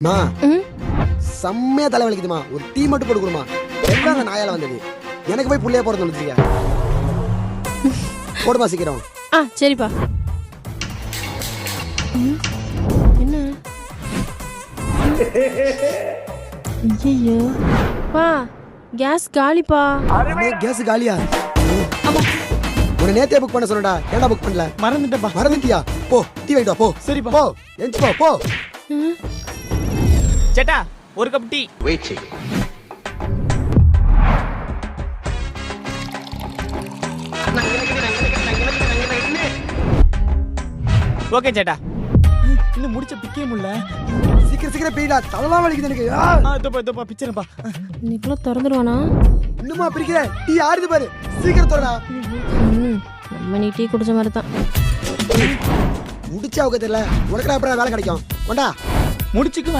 மா செம்மையா தலை வலிக்குதுமா. ஒரு டீ மட்டும் போட்டு கொடுமா. எல்லாம் அந்த நாயால வந்தது. எனக்கு போய் புள்ளைய போறது வந்துருக்கீங்க. போடுமா சீக்கிரம். சரிப்பா. என்ன ஐயோ பா, கேஸ் காலிப்பா. கேஸ் காலியா? உன்னை நேத்தே புக் பண்ண சொன்னடா. ஏன்டா புக் பண்ணல? மறந்துட்டப்பா. மறந்துட்டியா? போ டீ வைட்டு வா போ. சரிப்பா. போ எஞ்சி போ போ. சேட்டா ஒரு கப் டீ. ஓகே சேட்டா. இன்னும் முடிச்ச பிக்கே முடியல. சீக்கிரம் சீக்கிரம் பீடா. தலைலாம் வலிக்குது எனக்கு. இதோப்பா பிச்சரப்பா. இன்னைக்குள்ள திறந்துடுவானா? இன்னுமா பிரிக்கிற? டீ ஆறுது பாரு. சீக்கிரம் தரடா. நம்ம நீ டீ குடிச்ச மாதிரி தான். முடிச்சா உக்க தெரியல. உனக்கு அப்புறம் வேலை கிடைக்கும். கொண்டா. முடிச்சுக்கு